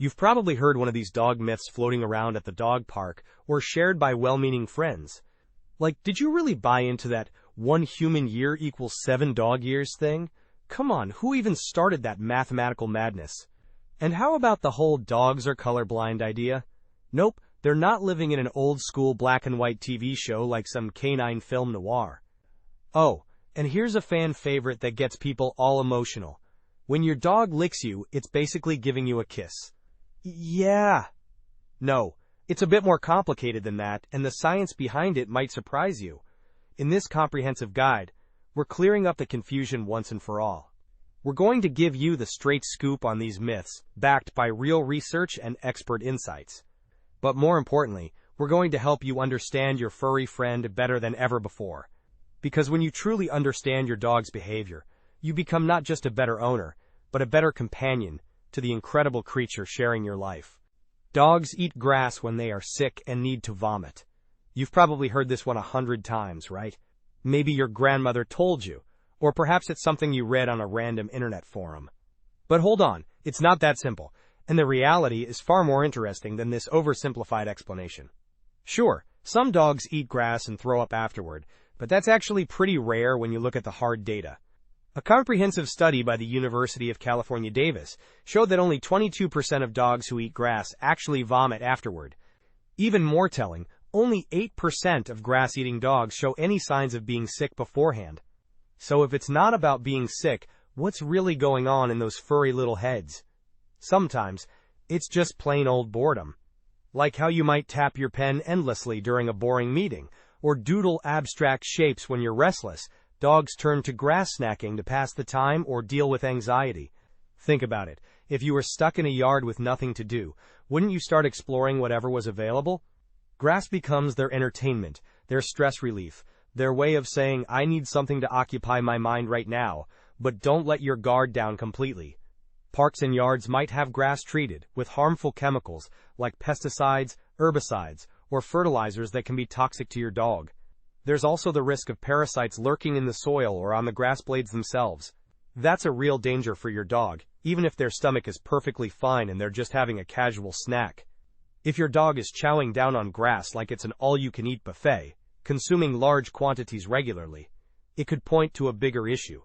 You've probably heard one of these dog myths floating around at the dog park or shared by well-meaning friends. Like, did you really buy into that 1 human year equals 7 dog years thing? Come on, who even started that mathematical madness? And how about the whole dogs are colorblind idea? Nope, they're not living in an old-school black-and-white TV show like some canine film noir. Oh, and here's a fan favorite that gets people all emotional. When your dog licks you, it's basically giving you a kiss. Yeah. No, it's a bit more complicated than that, and the science behind it might surprise you. In this comprehensive guide, we're clearing up the confusion once and for all. We're going to give you the straight scoop on these myths, backed by real research and expert insights. But more importantly, we're going to help you understand your furry friend better than ever before. Because when you truly understand your dog's behavior, you become not just a better owner, but a better companion to the incredible creature sharing your life. Dogs eat grass when they are sick and need to vomit. You've probably heard this one 100 times, right? Maybe your grandmother told you, or perhaps it's something you read on a random internet forum. But hold on, it's not that simple, and the reality is far more interesting than this oversimplified explanation. Sure, some dogs eat grass and throw up afterward, but that's actually pretty rare when you look at the hard data. A comprehensive study by the University of California, Davis, showed that only 22% of dogs who eat grass actually vomit afterward. Even more telling, only 8% of grass-eating dogs show any signs of being sick beforehand. So if it's not about being sick, what's really going on in those furry little heads? Sometimes, it's just plain old boredom. Like how you might tap your pen endlessly during a boring meeting, or doodle abstract shapes when you're restless. Dogs turn to grass snacking to pass the time or deal with anxiety. Think about it. If you were stuck in a yard with nothing to do, wouldn't you start exploring whatever was available? Grass becomes their entertainment, their stress relief, their way of saying, I need something to occupy my mind right now, but don't let your guard down completely. Parks and yards might have grass treated with harmful chemicals like pesticides, herbicides, or fertilizers that can be toxic to your dog. There's also the risk of parasites lurking in the soil or on the grass blades themselves. That's a real danger for your dog, even if their stomach is perfectly fine and they're just having a casual snack. If your dog is chowing down on grass like it's an all-you-can-eat buffet, consuming large quantities regularly, it could point to a bigger issue.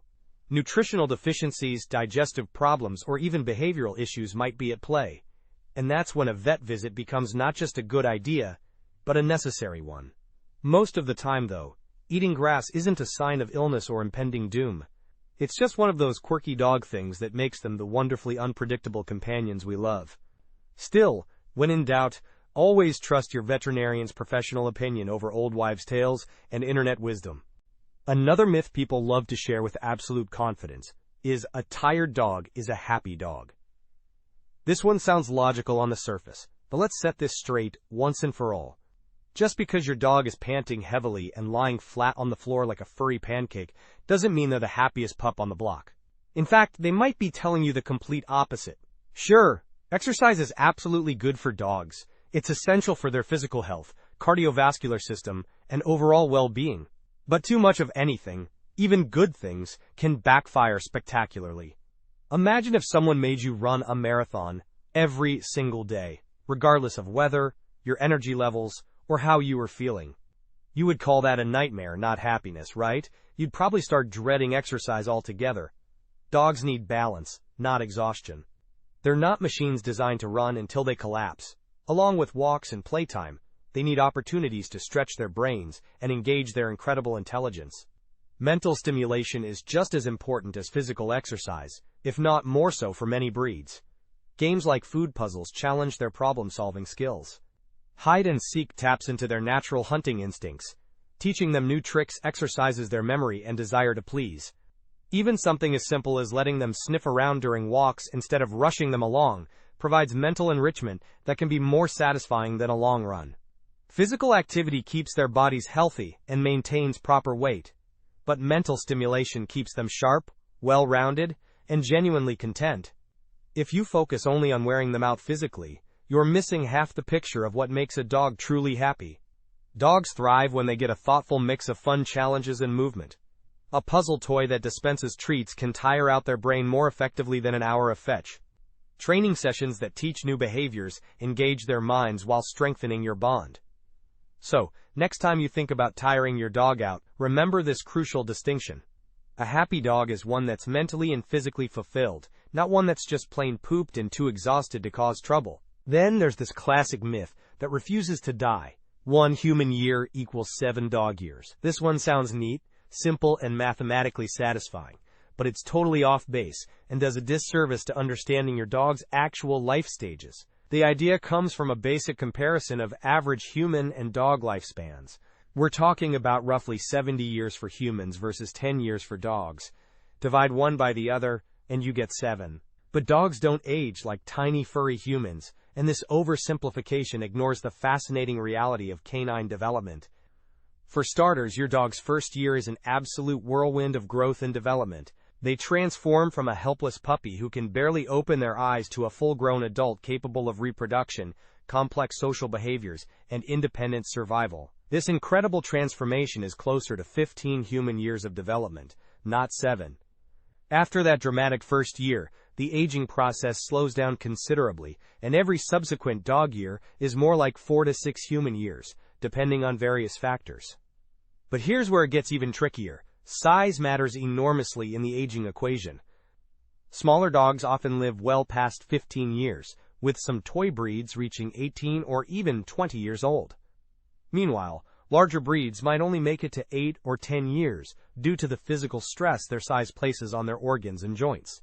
Nutritional deficiencies, digestive problems, or even behavioral issues might be at play. And that's when a vet visit becomes not just a good idea, but a necessary one. Most of the time, though, eating grass isn't a sign of illness or impending doom. It's just one of those quirky dog things that makes them the wonderfully unpredictable companions we love. Still, when in doubt, always trust your veterinarian's professional opinion over old wives' tales and internet wisdom. Another myth people love to share with absolute confidence is a tired dog is a happy dog. This one sounds logical on the surface, but let's set this straight once and for all. Just because your dog is panting heavily and lying flat on the floor like a furry pancake doesn't mean they're the happiest pup on the block. In fact, they might be telling you the complete opposite. Sure, exercise is absolutely good for dogs. It's essential for their physical health, cardiovascular system, and overall well-being. But too much of anything, even good things, can backfire spectacularly. Imagine if someone made you run a marathon every single day, regardless of weather, your energy levels, or how you were feeling. You would call that a nightmare, not happiness, right? You'd probably start dreading exercise altogether. Dogs need balance, not exhaustion. They're not machines designed to run until they collapse. Along with walks and playtime, they need opportunities to stretch their brains and engage their incredible intelligence. Mental stimulation is just as important as physical exercise, if not more so for many breeds. Games like food puzzles challenge their problem-solving skills. Hide and seek taps into their natural hunting instincts. Teaching them new tricks exercises their memory and desire to please. Even something as simple as letting them sniff around during walks instead of rushing them along provides mental enrichment that can be more satisfying than a long run. Physical activity keeps their bodies healthy and maintains proper weight, but mental stimulation keeps them sharp, well-rounded, and genuinely content. If you focus only on wearing them out physically, you're missing half the picture of what makes a dog truly happy. Dogs thrive when they get a thoughtful mix of fun challenges and movement. A puzzle toy that dispenses treats can tire out their brain more effectively than an hour of fetch. Training sessions that teach new behaviors engage their minds while strengthening your bond. So, next time you think about tiring your dog out, remember this crucial distinction. A happy dog is one that's mentally and physically fulfilled, not one that's just plain pooped and too exhausted to cause trouble. Then there's this classic myth that refuses to die. 1 human year equals 7 dog years. This one sounds neat, simple, and mathematically satisfying, but it's totally off base and does a disservice to understanding your dog's actual life stages. The idea comes from a basic comparison of average human and dog lifespans. We're talking about roughly 70 years for humans versus 10 years for dogs. Divide one by the other, and you get 7. But dogs don't age like tiny furry humans, and this oversimplification ignores the fascinating reality of canine development. For starters, your dog's first year is an absolute whirlwind of growth and development. They transform from a helpless puppy who can barely open their eyes to a full-grown adult capable of reproduction, complex social behaviors, and independent survival. This incredible transformation is closer to 15 human years of development, not 7. After that dramatic first year, the aging process slows down considerably, and every subsequent dog year is more like 4 to 6 human years, depending on various factors. But here's where it gets even trickier. Size matters enormously in the aging equation. Smaller dogs often live well past 15 years, with some toy breeds reaching 18 or even 20 years old. Meanwhile, larger breeds might only make it to 8 or 10 years due to the physical stress their size places on their organs and joints.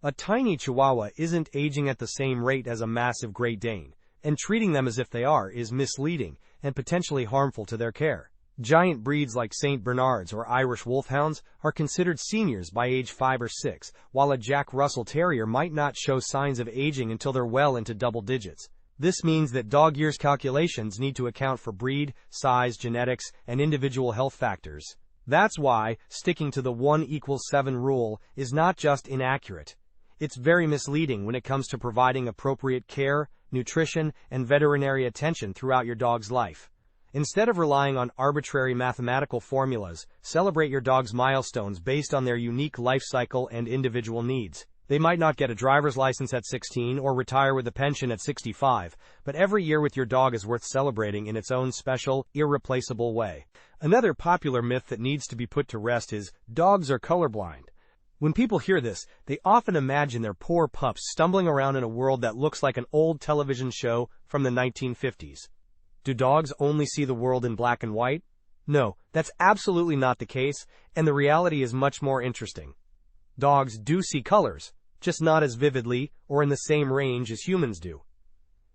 A tiny Chihuahua isn't aging at the same rate as a massive Great Dane, and treating them as if they are is misleading and potentially harmful to their care. Giant breeds like St. Bernards or Irish Wolfhounds are considered seniors by age 5 or 6, while a Jack Russell Terrier might not show signs of aging until they're well into double digits. This means that dog years calculations need to account for breed, size, genetics, and individual health factors. That's why sticking to the 1=7 rule is not just inaccurate. It's very misleading when it comes to providing appropriate care, nutrition, and veterinary attention throughout your dog's life. Instead of relying on arbitrary mathematical formulas, celebrate your dog's milestones based on their unique life cycle and individual needs. They might not get a driver's license at 16 or retire with a pension at 65, but every year with your dog is worth celebrating in its own special, irreplaceable way. Another popular myth that needs to be put to rest is dogs are colorblind. When people hear this, they often imagine their poor pups stumbling around in a world that looks like an old television show from the 1950s. Do dogs only see the world in black and white? No, that's absolutely not the case, and the reality is much more interesting. Dogs do see colors, just not as vividly or in the same range as humans do.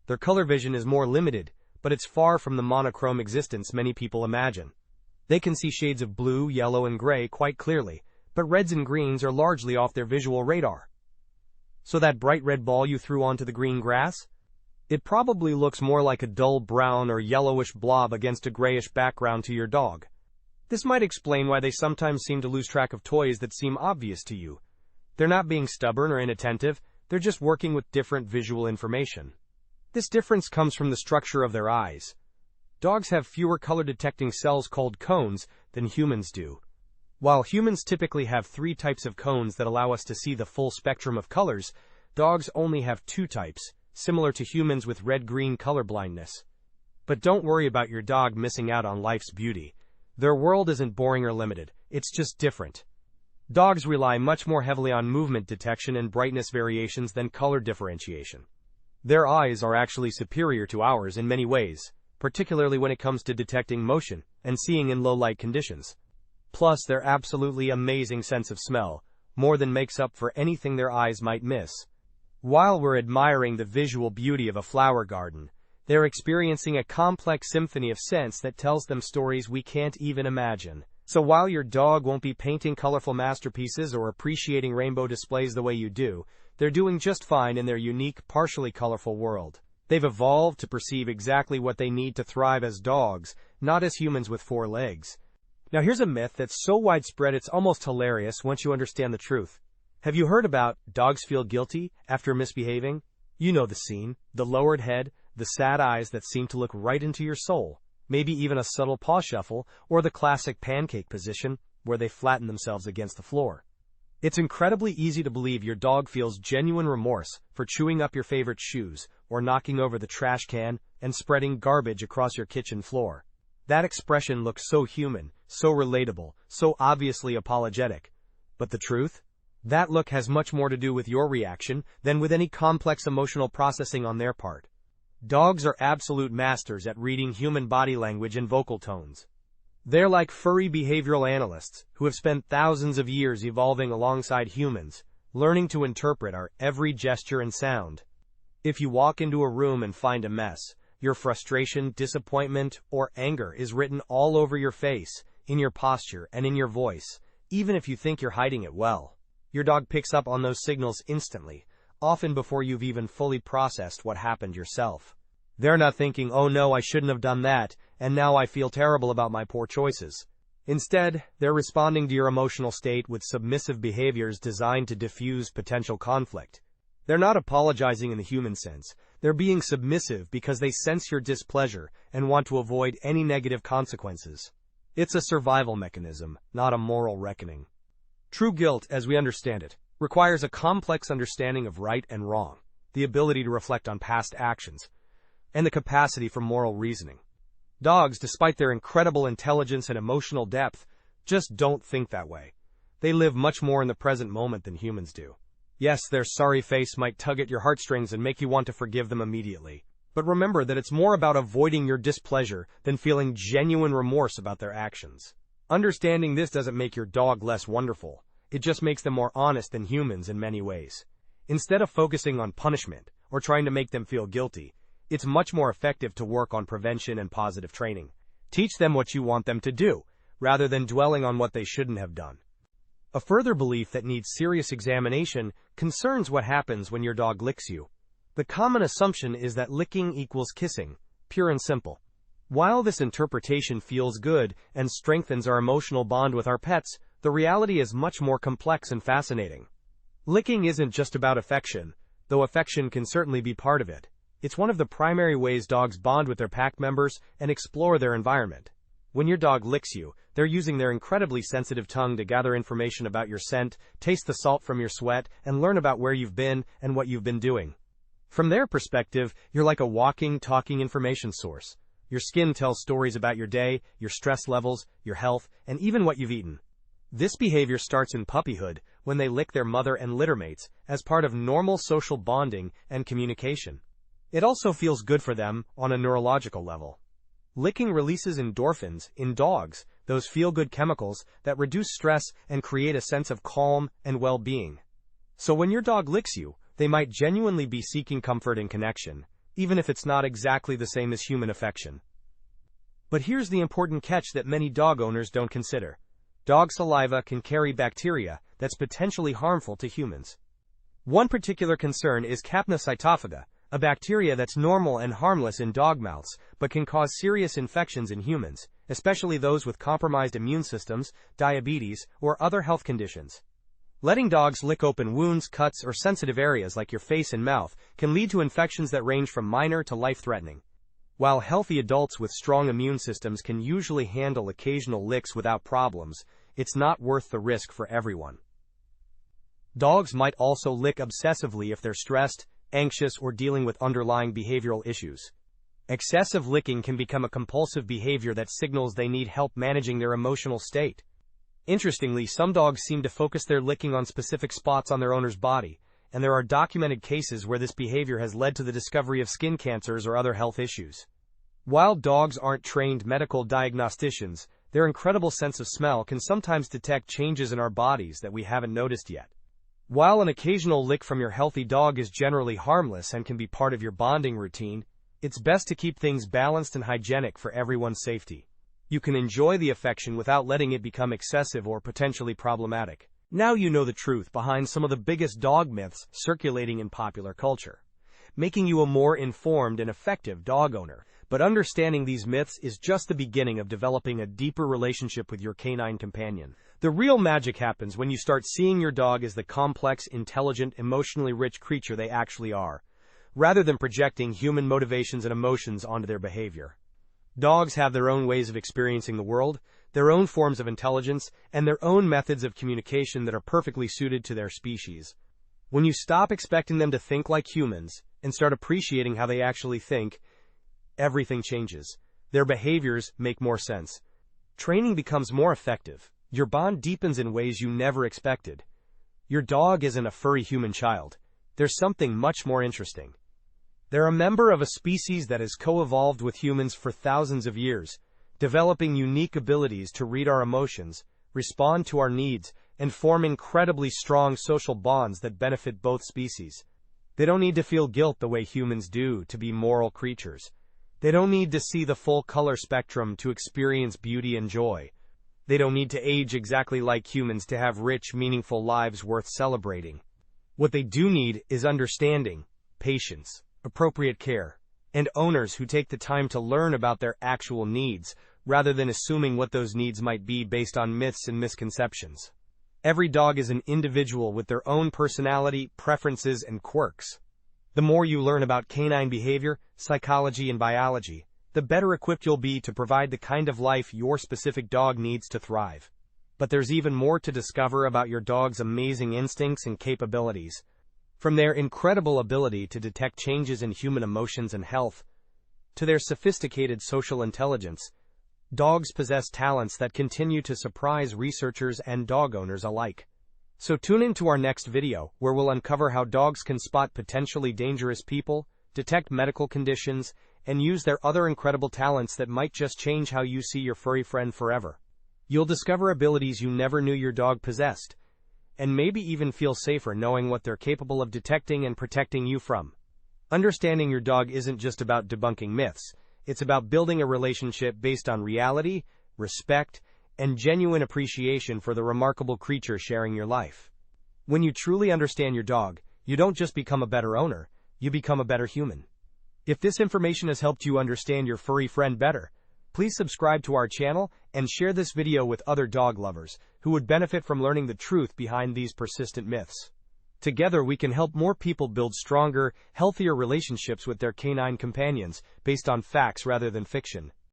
Their color vision is more limited, but it's far from the monochrome existence many people imagine. They can see shades of blue, yellow, and gray quite clearly, but reds and greens are largely off their visual radar. So that bright red ball you threw onto the green grass? It probably looks more like a dull brown or yellowish blob against a grayish background to your dog. This might explain why they sometimes seem to lose track of toys that seem obvious to you. They're not being stubborn or inattentive, they're just working with different visual information. This difference comes from the structure of their eyes. Dogs have fewer color-detecting cells called cones than humans do. While humans typically have 3 types of cones that allow us to see the full spectrum of colors, dogs only have 2 types, similar to humans with red-green color blindness. But don't worry about your dog missing out on life's beauty. Their world isn't boring or limited, it's just different. Dogs rely much more heavily on movement detection and brightness variations than color differentiation. Their eyes are actually superior to ours in many ways, particularly when it comes to detecting motion and seeing in low-light conditions. Plus, their absolutely amazing sense of smell more than makes up for anything their eyes might miss. While we're admiring the visual beauty of a flower garden, they're experiencing a complex symphony of scents that tells them stories we can't even imagine. So while your dog won't be painting colorful masterpieces or appreciating rainbow displays the way you do, they're doing just fine in their unique, partially colorful world. They've evolved to perceive exactly what they need to thrive as dogs, not as humans with 4 legs. Now here's a myth that's so widespread it's almost hilarious once you understand the truth. Have you heard about dogs feel guilty after misbehaving? You know the scene, the lowered head, the sad eyes that seem to look right into your soul, maybe even a subtle paw shuffle, or the classic pancake position, where they flatten themselves against the floor. It's incredibly easy to believe your dog feels genuine remorse for chewing up your favorite shoes, or knocking over the trash can and spreading garbage across your kitchen floor. That expression looks so human, so relatable, so obviously apologetic. But the truth? That look has much more to do with your reaction than with any complex emotional processing on their part. Dogs are absolute masters at reading human body language and vocal tones. They're like furry behavioral analysts who have spent thousands of years evolving alongside humans, learning to interpret our every gesture and sound. If you walk into a room and find a mess, your frustration, disappointment, or anger is written all over your face, in your posture, and in your voice, even if you think you're hiding it well. Your dog picks up on those signals instantly, often before you've even fully processed what happened yourself. They're not thinking, "Oh no, I shouldn't have done that, and now I feel terrible about my poor choices." Instead, they're responding to your emotional state with submissive behaviors designed to diffuse potential conflict. They're not apologizing in the human sense. They're being submissive because they sense your displeasure and want to avoid any negative consequences. It's a survival mechanism, not a moral reckoning. True guilt, as we understand it, requires a complex understanding of right and wrong, the ability to reflect on past actions, and the capacity for moral reasoning. Dogs, despite their incredible intelligence and emotional depth, just don't think that way. They live much more in the present moment than humans do. Yes, their sorry face might tug at your heartstrings and make you want to forgive them immediately. But remember that it's more about avoiding your displeasure than feeling genuine remorse about their actions. Understanding this doesn't make your dog less wonderful. It just makes them more honest than humans in many ways. Instead of focusing on punishment or trying to make them feel guilty, it's much more effective to work on prevention and positive training. Teach them what you want them to do, rather than dwelling on what they shouldn't have done. A further belief that needs serious examination concerns what happens when your dog licks you. The common assumption is that licking equals kissing, pure and simple. While this interpretation feels good and strengthens our emotional bond with our pets, the reality is much more complex and fascinating. Licking isn't just about affection, though affection can certainly be part of it. It's one of the primary ways dogs bond with their pack members and explore their environment. When your dog licks you, they're using their incredibly sensitive tongue to gather information about your scent, taste the salt from your sweat, and learn about where you've been and what you've been doing. From their perspective, you're like a walking, talking information source. Your skin tells stories about your day, your stress levels, your health, and even what you've eaten. This behavior starts in puppyhood, when they lick their mother and littermates, as part of normal social bonding and communication. It also feels good for them on a neurological level. Licking releases endorphins in dogs, those feel-good chemicals that reduce stress and create a sense of calm and well-being. So when your dog licks you, they might genuinely be seeking comfort and connection, even if it's not exactly the same as human affection. But here's the important catch that many dog owners don't consider. Dog saliva can carry bacteria that's potentially harmful to humans. One particular concern is Capnocytophaga, a bacteria that's normal and harmless in dog mouths, but can cause serious infections in humans, especially those with compromised immune systems, diabetes, or other health conditions. Letting dogs lick open wounds, cuts, or sensitive areas like your face and mouth can lead to infections that range from minor to life-threatening. While healthy adults with strong immune systems can usually handle occasional licks without problems, it's not worth the risk for everyone. Dogs might also lick obsessively if they're stressed, anxious, or dealing with underlying behavioral issues. Excessive licking can become a compulsive behavior that signals they need help managing their emotional state. Interestingly, some dogs seem to focus their licking on specific spots on their owner's body, and there are documented cases where this behavior has led to the discovery of skin cancers or other health issues. While dogs aren't trained medical diagnosticians, their incredible sense of smell can sometimes detect changes in our bodies that we haven't noticed yet. While an occasional lick from your healthy dog is generally harmless and can be part of your bonding routine, it's best to keep things balanced and hygienic for everyone's safety. You can enjoy the affection without letting it become excessive or potentially problematic. Now you know the truth behind some of the biggest dog myths circulating in popular culture, making you a more informed and effective dog owner. But understanding these myths is just the beginning of developing a deeper relationship with your canine companion. The real magic happens when you start seeing your dog as the complex, intelligent, emotionally rich creature they actually are, rather than projecting human motivations and emotions onto their behavior. Dogs have their own ways of experiencing the world, their own forms of intelligence, and their own methods of communication that are perfectly suited to their species. When you stop expecting them to think like humans and start appreciating how they actually think, everything changes. Their behaviors make more sense. Training becomes more effective. Your bond deepens in ways you never expected. Your dog isn't a furry human child. There's something much more interesting. They're a member of a species that has co-evolved with humans for thousands of years, developing unique abilities to read our emotions, respond to our needs, and form incredibly strong social bonds that benefit both species. They don't need to feel guilt the way humans do to be moral creatures. They don't need to see the full color spectrum to experience beauty and joy. They don't need to age exactly like humans to have rich, meaningful lives worth celebrating. What they do need is understanding, patience, appropriate care, and owners who take the time to learn about their actual needs, rather than assuming what those needs might be based on myths and misconceptions. Every dog is an individual with their own personality, preferences, and quirks. The more you learn about canine behavior, psychology, and biology, the better equipped you'll be to provide the kind of life your specific dog needs to thrive. But there's even more to discover about your dog's amazing instincts and capabilities. From their incredible ability to detect changes in human emotions and health, to their sophisticated social intelligence, dogs possess talents that continue to surprise researchers and dog owners alike. So tune in to our next video, where we'll uncover how dogs can spot potentially dangerous people, detect medical conditions, and use their other incredible talents that might just change how you see your furry friend forever. You'll discover abilities you never knew your dog possessed, and maybe even feel safer knowing what they're capable of detecting and protecting you from. Understanding your dog isn't just about debunking myths. It's about building a relationship based on reality, respect, and genuine appreciation for the remarkable creature sharing your life. When you truly understand your dog, you don't just become a better owner, you become a better human. If this information has helped you understand your furry friend better, please subscribe to our channel and share this video with other dog lovers who would benefit from learning the truth behind these persistent myths. Together we can help more people build stronger, healthier relationships with their canine companions based on facts rather than fiction.